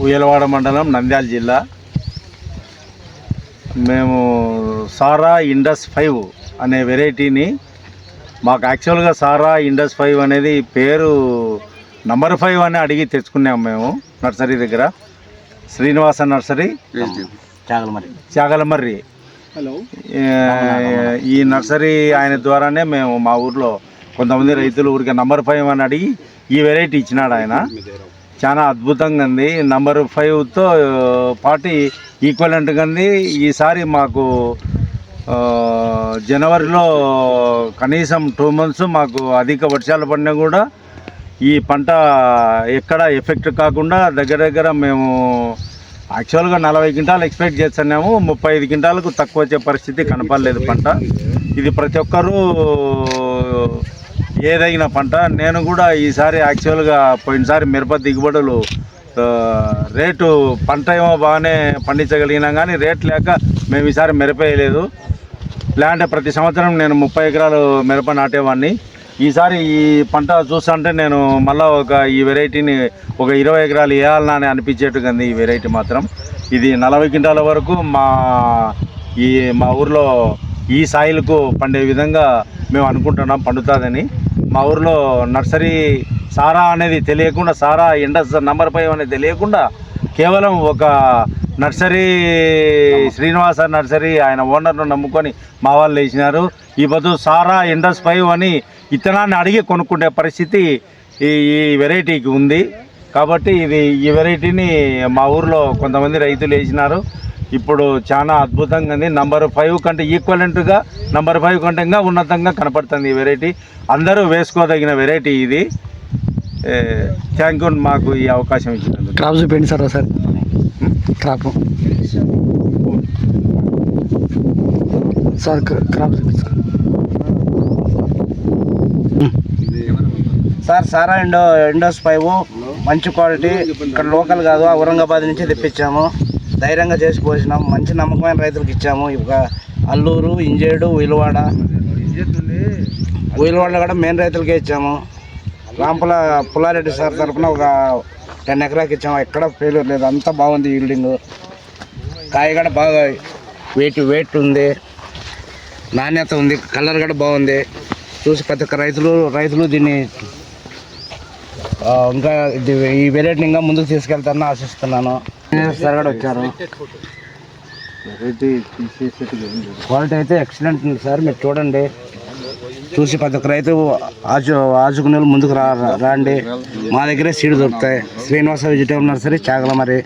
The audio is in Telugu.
ఉయ్యలవాడ మండలం, నంద్యాల జిల్లా. మేము సారా ఇండస్ 5 అనే వెరైటీని, మాకు యాక్చువల్గా సారా ఇండస్ 5 అనేది పేరు నంబర్ 5 అని అడిగి తెచ్చుకున్నాము మేము నర్సరీ దగ్గర. శ్రీనివాస నర్సరీ, చాగలమర్రి. ఈ నర్సరీ ఆయన ద్వారానే మేము మా ఊర్లో కొంతమంది రైతులు ఊరికి నంబర్ 5 అని అడిగి ఈ వెరైటీ ఇచ్చినాడు ఆయన. చాలా అద్భుతంగా ఉంది. నంబర్ 5తో పాటు ఈక్వలెంట్గా ఉంది. ఈసారి మాకు జనవరిలో కనీసం 2 months మాకు అధిక వర్షాలు పడినా కూడా ఈ పంట ఎక్కడ ఎఫెక్ట్ కాకుండా దగ్గర మేము యాక్చువల్గా 40 క్వింటాలు ఎక్స్పెక్ట్ చేస్తున్నాము. 35 క్వింటాలకు తక్కువ వచ్చే పరిస్థితి కనపడలేదు పంట. ఇది ప్రతి ఒక్కరూ ఏదైనా పంట. నేను కూడా ఈసారి యాక్చువల్గా పోయినసారి మిరప దిగుబడులు రేటు పంట ఏమో బాగానే పండించగలిగినాం, కానీ రేట్ లేక మేము ఈసారి మిరప వేయలేదు. ప్లాంట్ ప్రతి సంవత్సరం నేను 30 ఎకరాలు మిరప నాటేవాడిని. ఈసారి ఈ పంట చూస్తుంటే నేను మళ్ళీ ఈ వెరైటీని ఒక 20 ఎకరాలు వేయాలన్నా అని అనిపించేట్టుగా ఉంది ఈ వెరైటీ మాత్రం. ఇది 40 క్వింటాల వరకు మా ఊర్లో ఈ సాయిల్కు పండే విధంగా మేము అనుకుంటున్నాం పండుతుందని. మా ఊర్లో నర్సరీ సారా అనేది తెలియకుండా, సారా ఇండస్ నంబర్ 5 అనేది తెలియకుండా కేవలం ఒక నర్సరీ శ్రీనివాస నర్సరీ ఆయన ఓనర్ను నమ్ముకొని మా వాళ్ళు వేసినారు. ఈ బదులు సారా ఇండస్ 5 అని ఇత్తనాన్ని అడిగి కొనుక్కునే పరిస్థితి ఈ వెరైటీకి ఉంది. కాబట్టి ఈ వెరైటీని మా ఊర్లో కొంతమంది రైతులు వేసినారు. ఇప్పుడు చాలా అద్భుతంగా ఉంది. నంబర్ 5 కంటే ఈక్వలెంట్గా, నంబర్ 5 కంటే ఇంకా ఉన్నతంగా కనపడుతుంది ఈ వెరైటీ. అందరూ వేసుకోదగిన వెరైటీ ఇది. థ్యాంక్ యూ మాకు ఈ అవకాశం ఇచ్చినందుకు. క్రాప్ చూపించండి సార్ ఒకసారి. క్రాప్ సార్, క్రాప్ చూపించారు సార్. సారా ఇండస్ 5 మంచి క్వాలిటీ. ఇక్కడ లోకల్ కాదు, ఔరంగాబాద్ నుంచి తెప్పించాము. ధైర్యంగా చేసి పోసినాము. మంచి నమ్మకమైన రైతులకు ఇచ్చాము. ఇక అల్లూరు, ఇంజేడు, ఉయ్యలవాడలో కూడా మెయిన్ రైతులకే ఇచ్చాము. పుల్లారెడ్డి సార్ తరఫున ఒక 10 ఎకరాకి ఇచ్చాము. ఎక్కడ ఫెయిల్యూర్ లేదు, అంతా బాగుంది. ఈల్డింగ్ కాయ కూడా బాగా వెయిట్ ఉంది, నాణ్యత ఉంది, కలర్ కూడా బాగుంది. చూసి ప్రతి ఒక్క రైతులు దీన్ని ఇంకా ఈ వెరైటీని ఇంకా ముందుకు తీసుకెళ్తారని ఆశిస్తున్నాను. సార్ కూడా వచ్చారు. క్వాలిటీ అయితే ఎక్సలెంట్ ఉంది సార్. మీరు చూడండి, చూసి ప్రతి ఒక్క రైతు ఆజుకునే ముందుకు రండి. మా దగ్గరే సీడ్ దొరుకుతాయి. Srinivasa vegetable nursery, Chagalamarri.